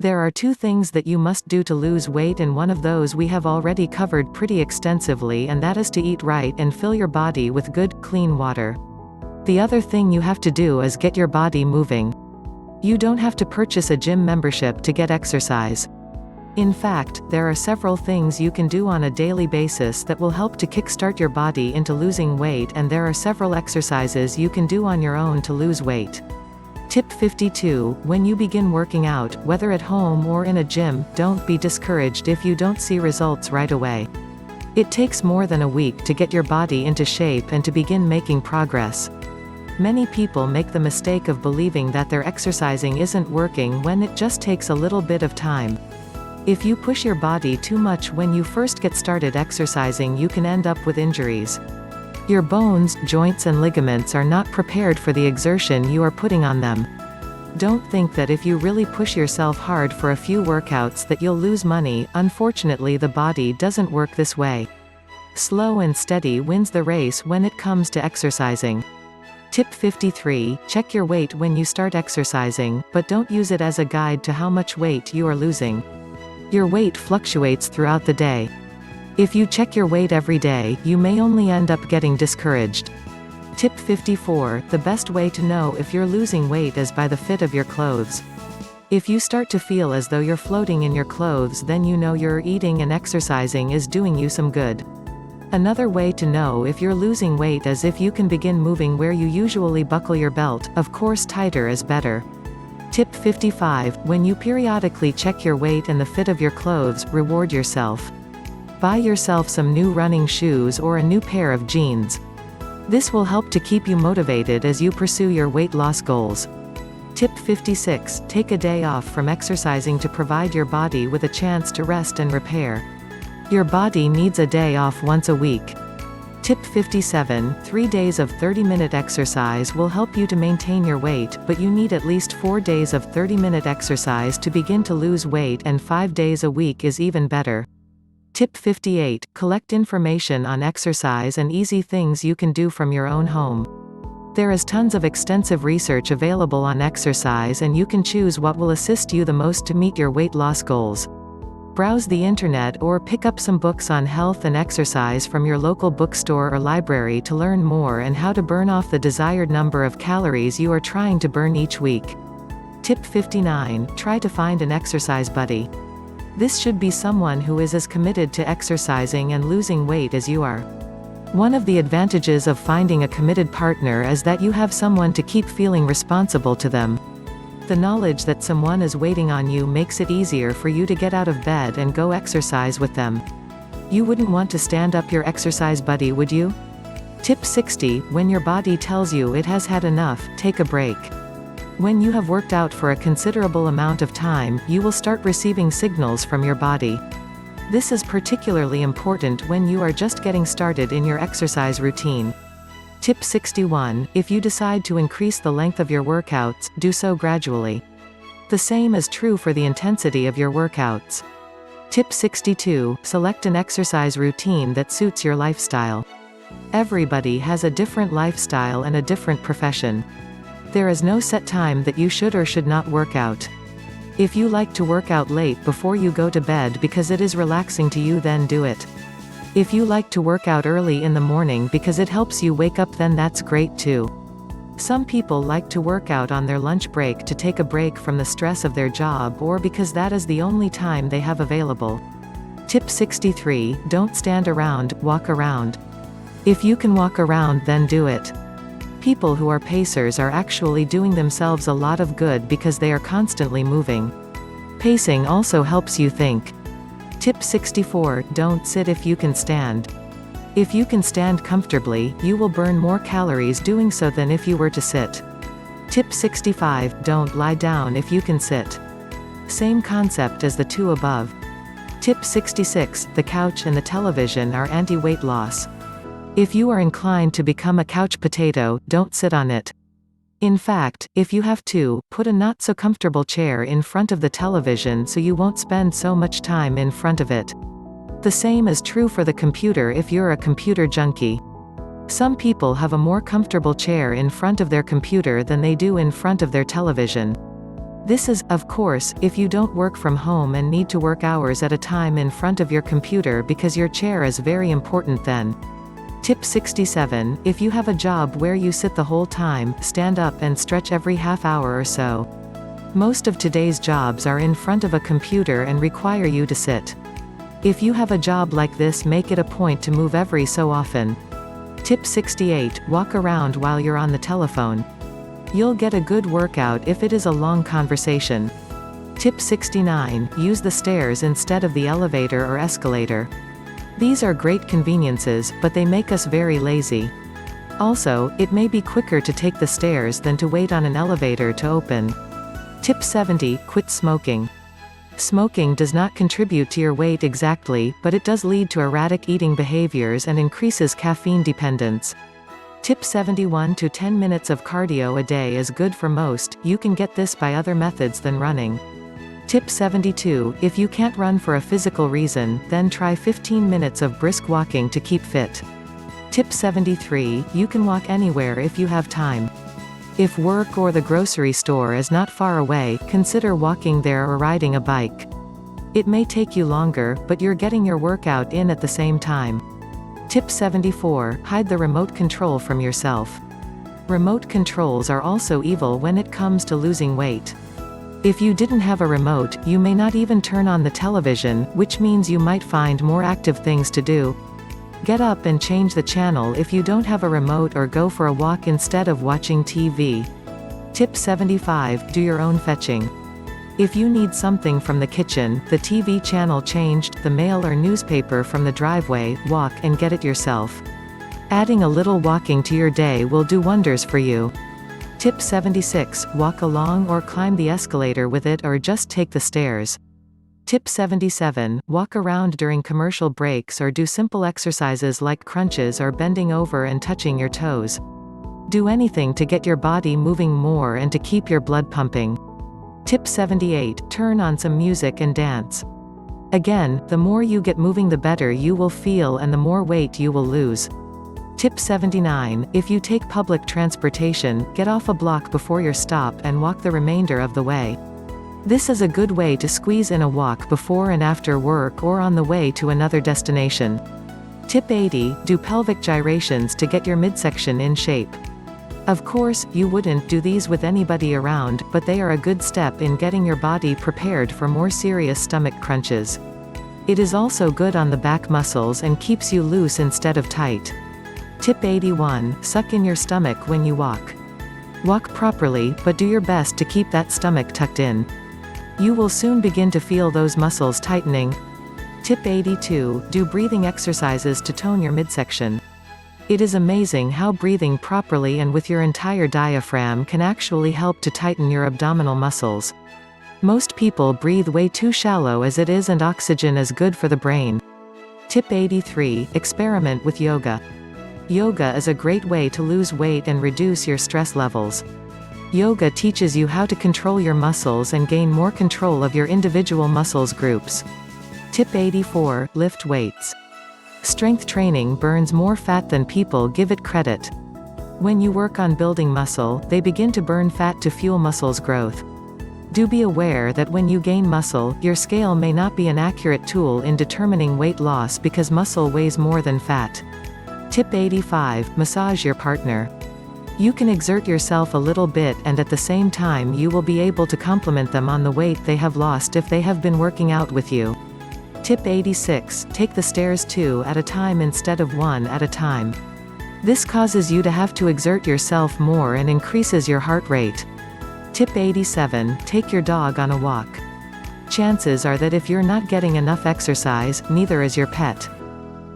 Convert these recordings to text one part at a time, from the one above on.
There are two things that you must do to lose weight, and one of those we have already covered pretty extensively, and that is to eat right and fill your body with good, clean water. The other thing you have to do is get your body moving. You don't have to purchase a gym membership to get exercise. In fact, there are several things you can do on a daily basis that will help to kickstart your body into losing weight, and there are several exercises you can do on your own to lose weight. Tip 52. When you begin working out, whether at home or in a gym, don't be discouraged if you don't see results right away. It takes more than a week to get your body into shape and to begin making progress. Many people make the mistake of believing that their exercising isn't working when it just takes a little bit of time. If you push your body too much when you first get started exercising, you can end up with injuries. Your bones, joints and ligaments are not prepared for the exertion you are putting on them. Don't think that if you really push yourself hard for a few workouts that you'll lose money. Unfortunately, the body doesn't work this way. Slow and steady wins the race when it comes to exercising. Tip 53. Check your weight when you start exercising, but don't use it as a guide to how much weight you are losing. Your weight fluctuates throughout the day. If you check your weight every day, you may only end up getting discouraged. Tip 54. The best way to know if you're losing weight is by the fit of your clothes. If you start to feel as though you're floating in your clothes, then you know your eating and exercising is doing you some good. Another way to know if you're losing weight is if you can begin moving where you usually buckle your belt. Of course, tighter is better. Tip 55. When you periodically check your weight and the fit of your clothes, reward yourself. Buy yourself some new running shoes or a new pair of jeans. This will help to keep you motivated as you pursue your weight loss goals. Tip 56. Take a day off from exercising to provide your body with a chance to rest and repair. Your body needs a day off once a week. Tip 57. 3 days of 30-minute exercise will help you to maintain your weight, but you need at least 4 days of 30-minute exercise to begin to lose weight, and 5 days a week is even better. Tip 58. Collect information on exercise and easy things you can do from your own home. There is tons of extensive research available on exercise, and you can choose what will assist you the most to meet your weight loss goals. Browse the internet or pick up some books on health and exercise from your local bookstore or library to learn more and how to burn off the desired number of calories you are trying to burn each week. Tip 59. Try to find an exercise buddy. This should be someone who is as committed to exercising and losing weight as you are. One of the advantages of finding a committed partner is that you have someone to keep feeling responsible to them. The knowledge that someone is waiting on you makes it easier for you to get out of bed and go exercise with them. You wouldn't want to stand up your exercise buddy, would you? Tip 60. When your body tells you it has had enough, take a break. When you have worked out for a considerable amount of time, you will start receiving signals from your body. This is particularly important when you are just getting started in your exercise routine. Tip 61. If you decide to increase the length of your workouts, do so gradually. The same is true for the intensity of your workouts. Tip 62. Select an exercise routine that suits your lifestyle. Everybody has a different lifestyle and a different profession. There is no set time that you should or should not work out. If you like to work out late before you go to bed because it is relaxing to you, then do it. If you like to work out early in the morning because it helps you wake up, then that's great too. Some people like to work out on their lunch break to take a break from the stress of their job, or because that is the only time they have available. Tip 63. Don't stand around, walk around. If you can walk around, then do it. People who are pacers are actually doing themselves a lot of good because they are constantly moving. Pacing also helps you think. Tip 64. Don't sit if you can stand. If you can stand comfortably, you will burn more calories doing so than if you were to sit. Tip 65. Don't lie down if you can sit. Same concept as the two above. Tip 66. The couch and the television are anti-weight loss. If you are inclined to become a couch potato, don't sit on it. In fact, if you have to, put a not-so-comfortable chair in front of the television so you won't spend so much time in front of it. The same is true for the computer if you're a computer junkie. Some people have a more comfortable chair in front of their computer than they do in front of their television. This is, of course, if you don't work from home and need to work hours at a time in front of your computer because your chair is very important then. Tip 67, if you have a job where you sit the whole time, stand up and stretch every half hour or so. Most of today's jobs are in front of a computer and require you to sit. If you have a job like this, make it a point to move every so often. Tip 68, walk around while you're on the telephone. You'll get a good workout if it is a long conversation. Tip 69, use the stairs instead of the elevator or escalator. These are great conveniences, but they make us very lazy. Also, it may be quicker to take the stairs than to wait on an elevator to open. Tip 70, quit smoking. Smoking does not contribute to your weight exactly, but it does lead to erratic eating behaviors and increases caffeine dependence. Tip 71, 10 minutes of cardio a day is good for most. You can get this by other methods than running. Tip 72, if you can't run for a physical reason, then try 15 minutes of brisk walking to keep fit. Tip 73, you can walk anywhere if you have time. If work or the grocery store is not far away, consider walking there or riding a bike. It may take you longer, but you're getting your workout in at the same time. Tip 74, hide the remote control from yourself. Remote controls are also evil when it comes to losing weight. If you didn't have a remote, you may not even turn on the television, which means you might find more active things to do. Get up and change the channel if you don't have a remote, or go for a walk instead of watching TV. Tip 75, do your own fetching. If you need something from the kitchen, the TV channel changed, the mail or newspaper from the driveway, walk and get it yourself. Adding a little walking to your day will do wonders for you. Tip 76, walk along or climb the escalator with it, or just take the stairs. Tip 77, walk around during commercial breaks or do simple exercises like crunches or bending over and touching your toes. Do anything to get your body moving more and to keep your blood pumping. Tip 78, turn on some music and dance. Again, the more you get moving the better you will feel and the more weight you will lose. Tip 79, if you take public transportation, get off a block before your stop and walk the remainder of the way. This is a good way to squeeze in a walk before and after work or on the way to another destination. Tip 80, do pelvic gyrations to get your midsection in shape. Of course, you wouldn't do these with anybody around, but they are a good step in getting your body prepared for more serious stomach crunches. It is also good on the back muscles and keeps you loose instead of tight. Tip 81, suck in your stomach when you walk. Walk properly, but do your best to keep that stomach tucked in. You will soon begin to feel those muscles tightening. Tip 82, do breathing exercises to tone your midsection. It is amazing how breathing properly and with your entire diaphragm can actually help to tighten your abdominal muscles. Most people breathe way too shallow as it is, and oxygen is good for the brain. Tip 83, experiment with yoga. Yoga is a great way to lose weight and reduce your stress levels. Yoga teaches you how to control your muscles and gain more control of your individual muscles groups. Tip 84, lift weights. Strength training burns more fat than people give it credit. When you work on building muscle, they begin to burn fat to fuel muscles growth. Do be aware that when you gain muscle, your scale may not be an accurate tool in determining weight loss because muscle weighs more than fat. Tip 85, massage your partner. You can exert yourself a little bit and at the same time you will be able to compliment them on the weight they have lost if they have been working out with you. Tip 86, take the stairs 2 at a time instead of 1 at a time. This causes you to have to exert yourself more and increases your heart rate. Tip 87, take your dog on a walk. Chances are that if you're not getting enough exercise, neither is your pet.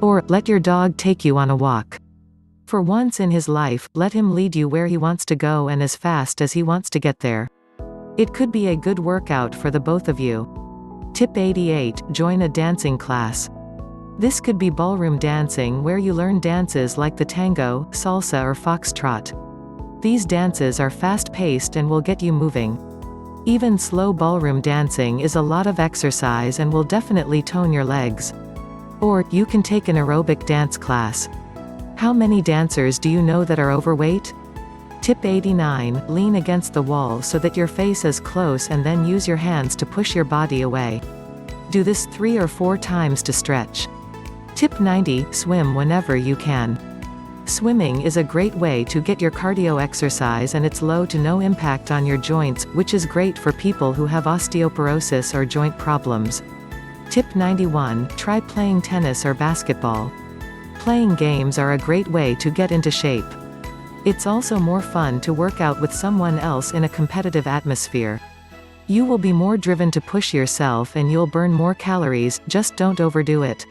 Or, let your dog take you on a walk. For once in his life, let him lead you where he wants to go and as fast as he wants to get there. It could be a good workout for the both of you. Tip 88, join a dancing class. This could be ballroom dancing where you learn dances like the tango, salsa or foxtrot. These dances are fast-paced and will get you moving. Even slow ballroom dancing is a lot of exercise and will definitely tone your legs. Or, you can take an aerobic dance class. How many dancers do you know that are overweight? Tip 89, lean against the wall so that your face is close and then use your hands to push your body away. Do this 3 or 4 times to stretch. Tip 90, swim whenever you can. Swimming is a great way to get your cardio exercise and it's low to no impact on your joints, which is great for people who have osteoporosis or joint problems. Tip 91, try playing tennis or basketball. Playing games are a great way to get into shape. It's also more fun to work out with someone else in a competitive atmosphere. You will be more driven to push yourself and you'll burn more calories, just don't overdo it.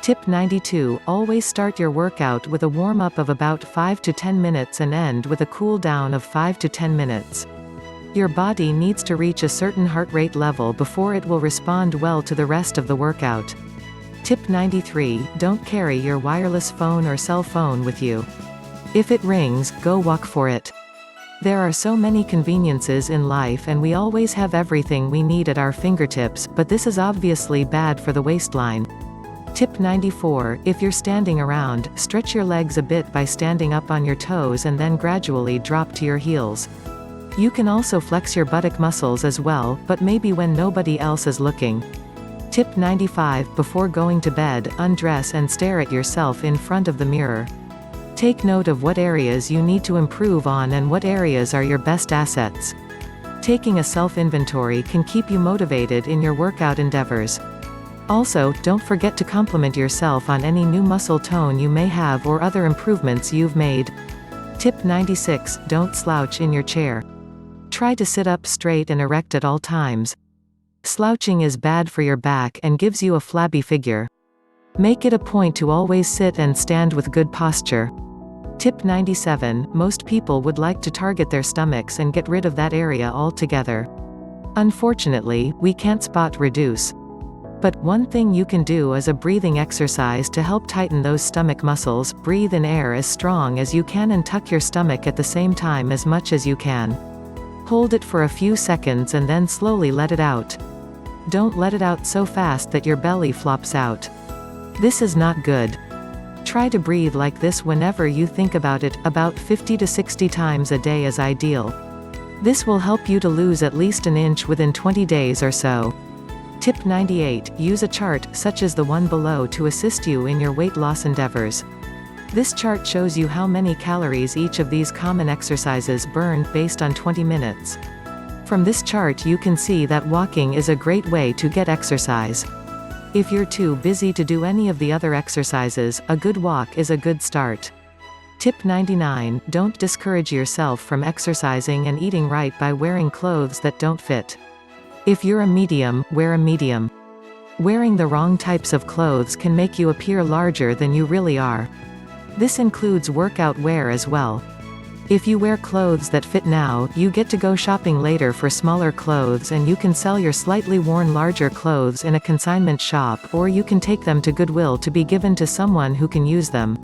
Tip 92, always start your workout with a warm-up of about 5 to 10 minutes and end with a cool down of 5 to 10 minutes. Your body needs to reach a certain heart rate level before it will respond well to the rest of the workout. Tip 93, don't carry your wireless phone or cell phone with you. If it rings, go walk for it. There are so many conveniences in life and we always have everything we need at our fingertips, but this is obviously bad for the waistline. Tip 94, if you're standing around, stretch your legs a bit by standing up on your toes and then gradually drop to your heels. You can also flex your buttock muscles as well, but maybe when nobody else is looking. Tip 95, before going to bed, undress and stare at yourself in front of the mirror. Take note of what areas you need to improve on and what areas are your best assets. Taking a self-inventory can keep you motivated in your workout endeavors. Also, don't forget to compliment yourself on any new muscle tone you may have or other improvements you've made. Tip 96, don't slouch in your chair. Try to sit up straight and erect at all times. Slouching is bad for your back and gives you a flabby figure. Make it a point to always sit and stand with good posture. Tip 97, most people would like to target their stomachs and get rid of that area altogether. Unfortunately, we can't spot reduce. But one thing you can do is a breathing exercise to help tighten those stomach muscles. Breathe in air as strong as you can and tuck your stomach at the same time as much as you can. Hold it for a few seconds and then slowly let it out. Don't let it out so fast that your belly flops out. This is not good. Try to breathe like this whenever you think about it, about 50 to 60 times a day is ideal. This will help you to lose at least an inch within 20 days or so. Tip 98, use a chart, such as the one below to assist you in your weight loss endeavors. This chart shows you how many calories each of these common exercises burn, based on 20 minutes. From this chart you can see that walking is a great way to get exercise. If you're too busy to do any of the other exercises, a good walk is a good start. Tip 99, don't discourage yourself from exercising and eating right by wearing clothes that don't fit. If you're a medium, wear a medium. Wearing the wrong types of clothes can make you appear larger than you really are. This includes workout wear as well. If you wear clothes that fit now, you get to go shopping later for smaller clothes and you can sell your slightly worn larger clothes in a consignment shop, or you can take them to Goodwill to be given to someone who can use them.